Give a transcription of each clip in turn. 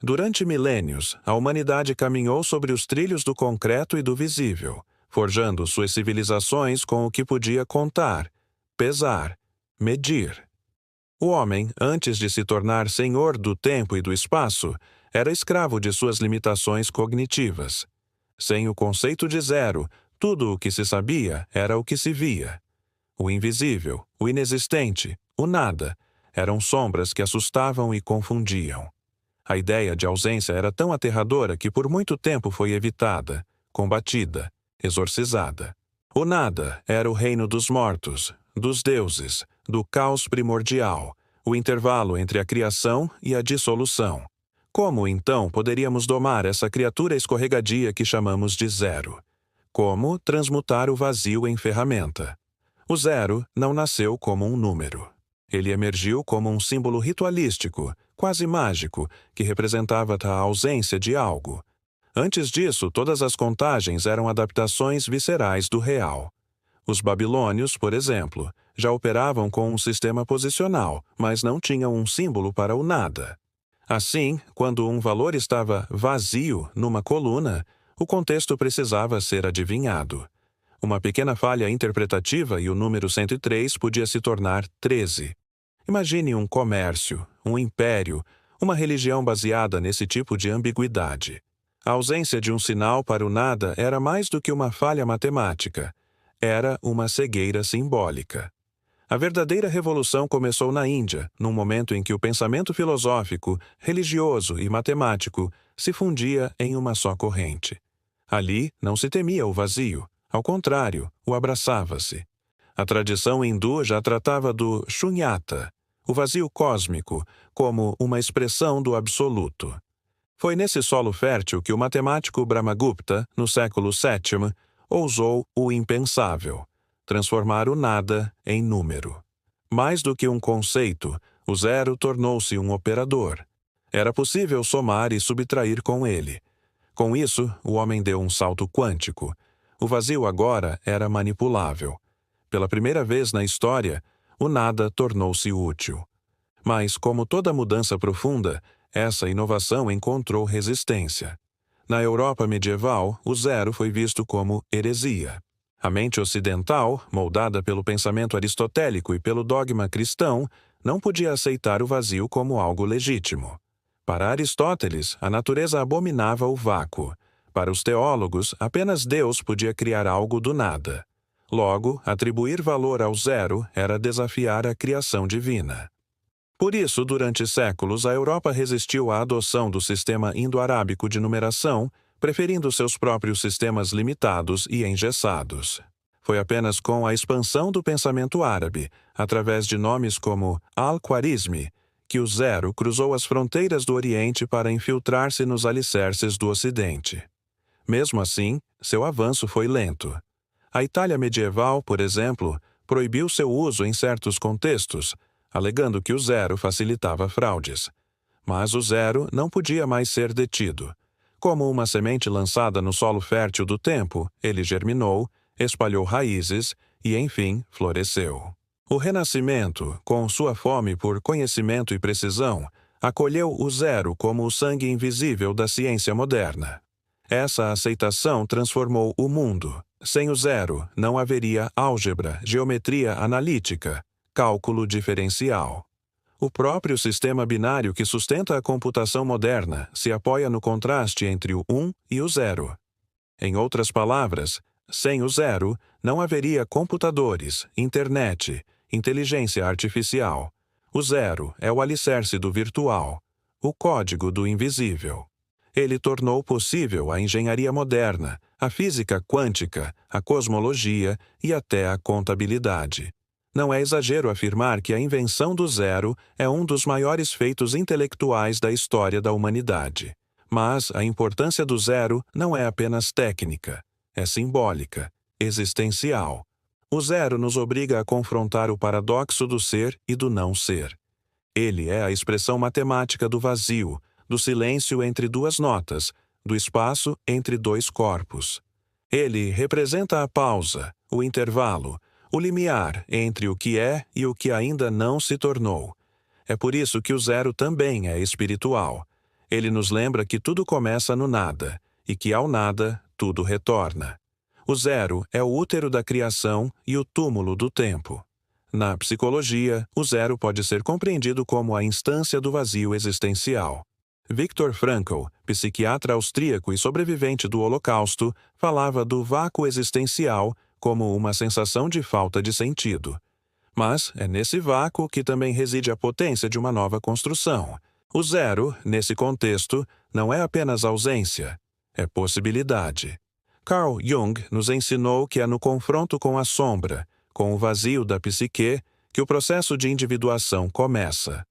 Durante milênios, a humanidade caminhou sobre os trilhos do concreto e do visível, forjando suas civilizações com o que podia contar, pesar, medir. O homem, antes de se tornar senhor do tempo e do espaço, era escravo de suas limitações cognitivas. Sem o conceito de zero, tudo o que se sabia era o que se via. O invisível, o inexistente, o nada, eram sombras que assustavam e confundiam. A ideia de ausência era tão aterradora que por muito tempo foi evitada, combatida, exorcizada. O nada era o reino dos mortos, dos deuses, do caos primordial, o intervalo entre a criação e a dissolução. Como, então, poderíamos domar essa criatura escorregadia que chamamos de zero? Como transmutar o vazio em ferramenta? O zero não nasceu como um número. Ele emergiu como um símbolo ritualístico, quase mágico, que representava a ausência de algo. Antes disso, todas as contagens eram adaptações viscerais do real. Os babilônios, por exemplo, já operavam com um sistema posicional, mas não tinham um símbolo para o nada. Assim, quando um valor estava vazio numa coluna, o contexto precisava ser adivinhado. Uma pequena falha interpretativa e o número 103 podia se tornar 13. Imagine um comércio, um império, uma religião baseada nesse tipo de ambiguidade. A ausência de um sinal para o nada era mais do que uma falha matemática. Era uma cegueira simbólica. A verdadeira revolução começou na Índia, num momento em que o pensamento filosófico, religioso e matemático se fundia em uma só corrente. Ali não se temia o vazio, ao contrário, o abraçava-se. A tradição hindu já tratava do shunyata, o vazio cósmico, como uma expressão do absoluto. Foi nesse solo fértil que o matemático Brahmagupta, no século VII, ousou o impensável, transformar o nada em número. Mais do que um conceito, o zero tornou-se um operador. Era possível somar e subtrair com ele. Com isso, o homem deu um salto quântico. O vazio agora era manipulável. Pela primeira vez na história, o nada tornou-se útil. Mas, como toda mudança profunda, essa inovação encontrou resistência. Na Europa medieval, o zero foi visto como heresia. A mente ocidental, moldada pelo pensamento aristotélico e pelo dogma cristão, não podia aceitar o vazio como algo legítimo. Para Aristóteles, a natureza abominava o vácuo. Para os teólogos, apenas Deus podia criar algo do nada. Logo, atribuir valor ao zero era desafiar a criação divina. Por isso, durante séculos, a Europa resistiu à adoção do sistema indo-arábico de numeração, preferindo seus próprios sistemas limitados e engessados. Foi apenas com a expansão do pensamento árabe, através de nomes como Al-Khwarizmi, que o zero cruzou as fronteiras do Oriente para infiltrar-se nos alicerces do Ocidente. Mesmo assim, seu avanço foi lento. A Itália medieval, por exemplo, proibiu seu uso em certos contextos, alegando que o zero facilitava fraudes. Mas o zero não podia mais ser detido. Como uma semente lançada no solo fértil do tempo, ele germinou, espalhou raízes e, enfim, floresceu. O Renascimento, com sua fome por conhecimento e precisão, acolheu o zero como o sangue invisível da ciência moderna. Essa aceitação transformou o mundo. Sem o zero, não haveria álgebra, geometria analítica, cálculo diferencial. O próprio sistema binário que sustenta a computação moderna se apoia no contraste entre o 1 e o 0. Em outras palavras, sem o zero, não haveria computadores, internet, inteligência artificial. O zero é o alicerce do virtual, o código do invisível. Ele tornou possível a engenharia moderna, a física quântica, a cosmologia e até a contabilidade. Não é exagero afirmar que a invenção do zero é um dos maiores feitos intelectuais da história da humanidade. Mas a importância do zero não é apenas técnica, é simbólica, existencial. O zero nos obriga a confrontar o paradoxo do ser e do não ser. Ele é a expressão matemática do vazio, do silêncio entre duas notas, do espaço entre dois corpos. Ele representa a pausa, o intervalo, o limiar entre o que é e o que ainda não se tornou. É por isso que o zero também é espiritual. Ele nos lembra que tudo começa no nada, e que ao nada, tudo retorna. O zero é o útero da criação e o túmulo do tempo. Na psicologia, o zero pode ser compreendido como a instância do vazio existencial. Viktor Frankl, psiquiatra austríaco e sobrevivente do Holocausto, falava do vácuo existencial como uma sensação de falta de sentido. Mas é nesse vácuo que também reside a potência de uma nova construção. O zero, nesse contexto, não é apenas ausência, é possibilidade. Carl Jung nos ensinou que é no confronto com a sombra, com o vazio da psique, que o processo de individuação começa.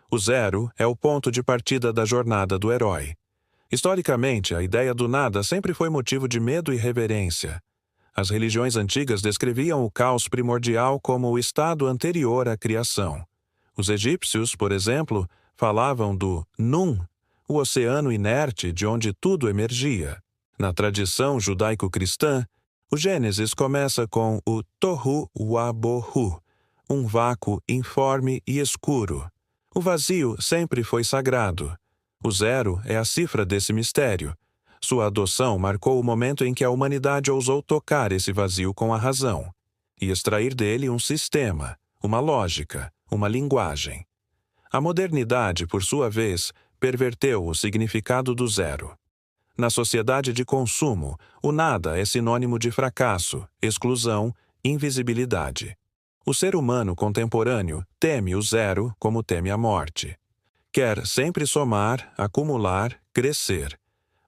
O zero é o ponto de partida da jornada do herói. Historicamente, a ideia do nada sempre foi motivo de medo e reverência. As religiões antigas descreviam o caos primordial como o estado anterior à criação. Os egípcios, por exemplo, falavam do Nun, o oceano inerte de onde tudo emergia. Na tradição judaico-cristã, o Gênesis começa com o Tohu Wabohu, um vácuo informe e escuro. O vazio sempre foi sagrado. O zero é a cifra desse mistério. Sua adoção marcou o momento em que a humanidade ousou tocar esse vazio com a razão e extrair dele um sistema, uma lógica, uma linguagem. A modernidade, por sua vez, perverteu o significado do zero. Na sociedade de consumo, o nada é sinônimo de fracasso, exclusão, invisibilidade. O ser humano contemporâneo teme o zero como teme a morte. Quer sempre somar, acumular, crescer.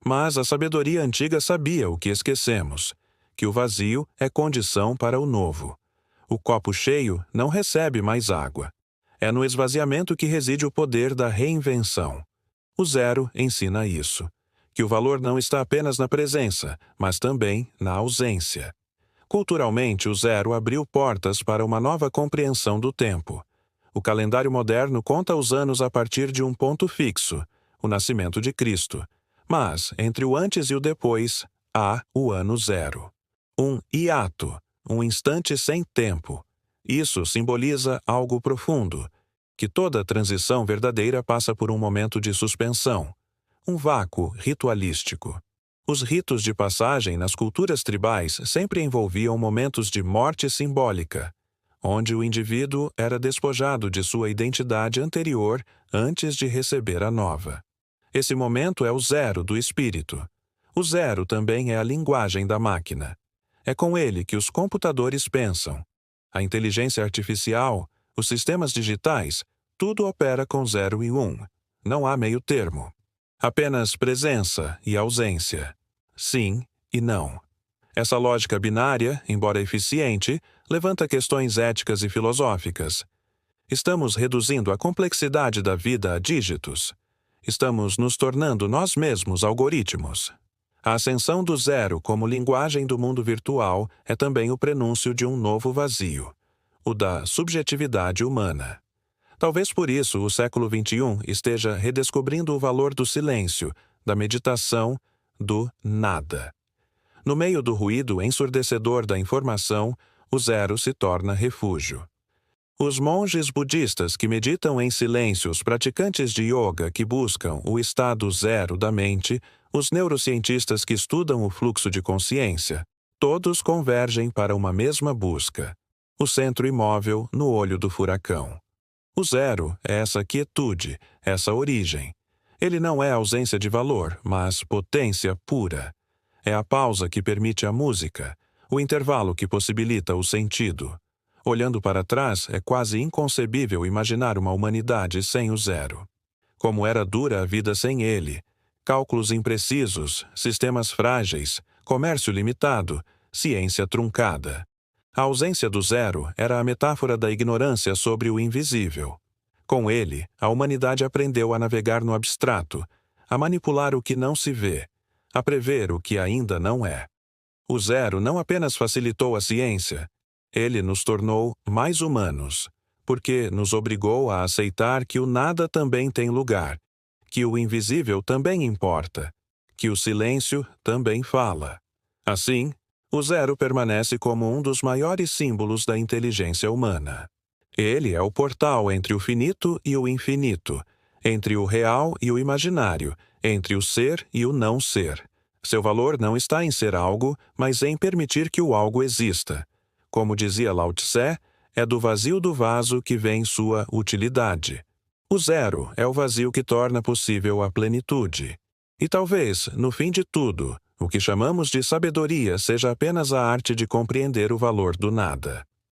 Mas a sabedoria antiga sabia o que esquecemos, que o vazio é condição para o novo. O copo cheio não recebe mais água. É no esvaziamento que reside o poder da reinvenção. O zero ensina isso, que o valor não está apenas na presença, mas também na ausência. Culturalmente, o zero abriu portas para uma nova compreensão do tempo. O calendário moderno conta os anos a partir de um ponto fixo, o nascimento de Cristo. Mas, entre o antes e o depois, há o ano zero. Um hiato, um instante sem tempo. Isso simboliza algo profundo, que toda transição verdadeira passa por um momento de suspensão, um vácuo ritualístico. Os ritos de passagem nas culturas tribais sempre envolviam momentos de morte simbólica, onde o indivíduo era despojado de sua identidade anterior antes de receber a nova. Esse momento é o zero do espírito. O zero também é a linguagem da máquina. É com ele que os computadores pensam. A inteligência artificial, os sistemas digitais, tudo opera com 0 e 1. Não há meio termo. Apenas presença e ausência. Sim e não. Essa lógica binária, embora eficiente, levanta questões éticas e filosóficas. Estamos reduzindo a complexidade da vida a dígitos. Estamos nos tornando nós mesmos algoritmos. A ascensão do zero como linguagem do mundo virtual é também o prenúncio de um novo vazio, o da subjetividade humana. Talvez por isso o século XXI esteja redescobrindo o valor do silêncio, da meditação, do nada. No meio do ruído ensurdecedor da informação, o zero se torna refúgio. Os monges budistas que meditam em silêncio, os praticantes de yoga que buscam o estado zero da mente, os neurocientistas que estudam o fluxo de consciência, todos convergem para uma mesma busca, o centro imóvel no olho do furacão. O zero é essa quietude, essa origem. Ele não é ausência de valor, mas potência pura. É a pausa que permite a música, o intervalo que possibilita o sentido. Olhando para trás, é quase inconcebível imaginar uma humanidade sem o zero. Como era dura a vida sem ele. Cálculos imprecisos, sistemas frágeis, comércio limitado, ciência truncada. A ausência do zero era a metáfora da ignorância sobre o invisível. Com ele, a humanidade aprendeu a navegar no abstrato, a manipular o que não se vê, a prever o que ainda não é. O zero não apenas facilitou a ciência, ele nos tornou mais humanos, porque nos obrigou a aceitar que o nada também tem lugar, que o invisível também importa, que o silêncio também fala. Assim, o zero permanece como um dos maiores símbolos da inteligência humana. Ele é o portal entre o finito e o infinito, entre o real e o imaginário, entre o ser e o não ser. Seu valor não está em ser algo, mas em permitir que o algo exista. Como dizia Lao Tse, é do vazio do vaso que vem sua utilidade. O zero é o vazio que torna possível a plenitude. E talvez, no fim de tudo, o que chamamos de sabedoria seja apenas a arte de compreender o valor do nada.